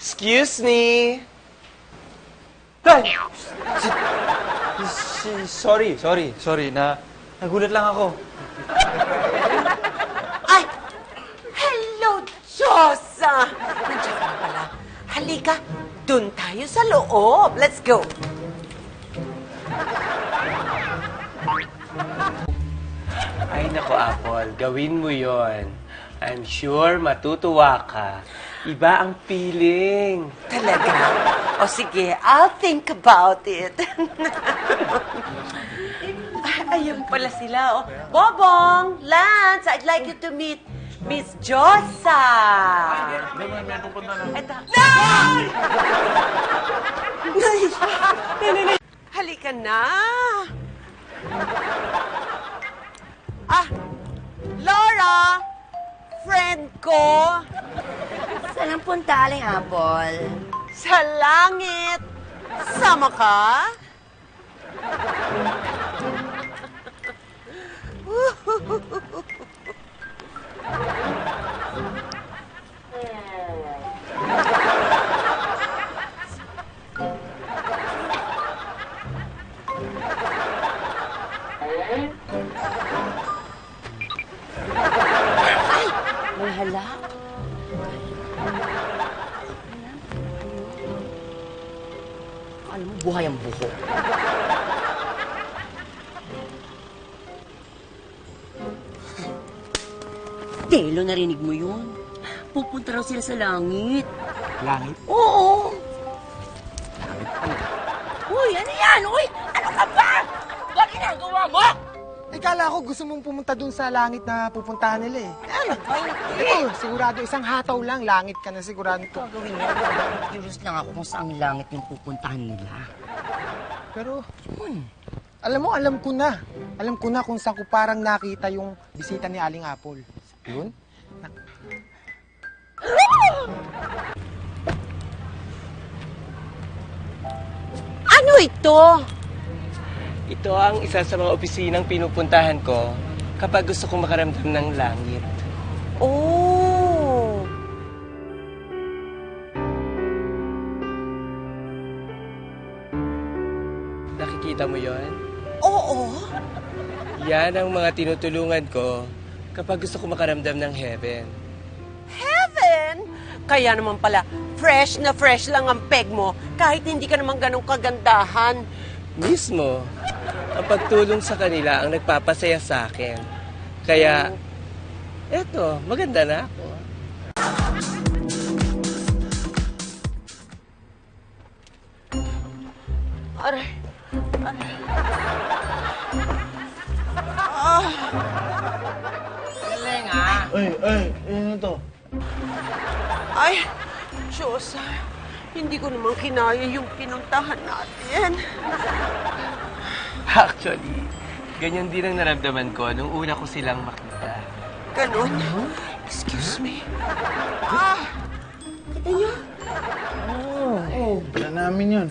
Excuse me. Ay! Sorry. Nagulat lang ako. Ay! Hello, Diyosa! Nandiyan ka na pala. Halika, dun tayo sa loob. Let's go. Ay, nako, Apple. Gawin mo yon. I'm sure matutuwa ka. Iba ang feeling. Talaga? O sige, I'll think about it. Ayun pala sila. Oh. Bobong, Lance, I'd like you to meet Miss Josa. Eto. Nay! Nay! Halika na. Laura! Friend ko! Saan ang punta, Aling Apple? Sa langit! Sama ka? May hala. Alam mo, buhay ang buho. Telo, narinig mo yun? Pupunta raw sila sa langit. Langit? Oo! Uy, ano yan? Uy, ano ka ba? Ano ba ginagawa mo? Eh, kala ko gusto mong pumunta dun sa langit na pupuntahan nila eh. Ano? Ay, Ito, sigurado isang hataw lang, langit ka na sigurado. gagawin niya. Curious lang ako kung saang langit yung pupuntahan nila. Pero, alam ko na. Alam ko na kung saan ko parang nakita yung bisita ni Aling Apple. Yun? Ano ito? Ito ang isa sa mga opisinang pinupuntahan ko kapag gusto kong makaramdam ng langit. Oh! Nakikita mo yon? Oo? Yan ang mga tinutulungan ko kapag gusto kong makaramdam ng heaven. Heaven! Kaya naman pala, fresh na fresh lang ang peg mo kahit hindi ka naman ganong kagandahan. Mismo, ang pagtulong sa kanila ang nagpapasaya sa akin. Kaya, eto, maganda na ako. Aray. Ano to? Ay, Diyosa, hindi ko naman kinaya yung pinuntahan natin. Actually, ganyan din ang naramdaman ko nung una ko silang makita. Ganon? Excuse me. Wala namin yun.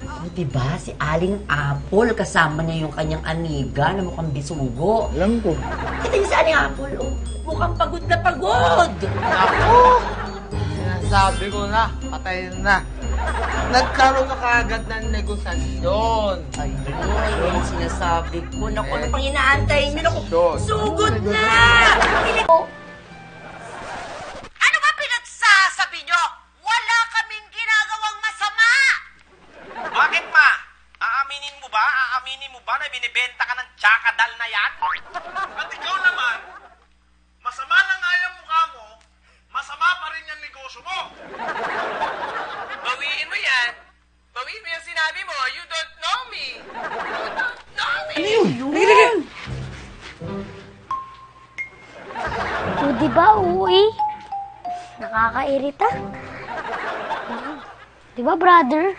Oh, diba? Si Aling Apple, kasama niya yung kanyang amiga na mukhang bisugo. Alam ko. Kita niyo si Aling Apple, oh. Mukhang pagod na pagod. Ako! Sinasabi ko na, patay na. Nagkaroon na kaagad ng negosasyon. Ayun yung sinasabi ko. Naku, ano pang inaantay niyo? Naku, Sure. sugod na! Ano ba pinagsasabi nyo? Wala kaming ginagawang masama! Bakit, ma? Aaminin mo ba na binibenta ka ng tsakadal na yan? At ikaw naman, masama na nga yung mukha mo, masama pa rin yung negosyo mo. Bawiin mo yan. Bawiin mo yung sinabi mo. You don't know me. You don't know me. O, di ba, uwi? Nakakairita. Di ba, brother?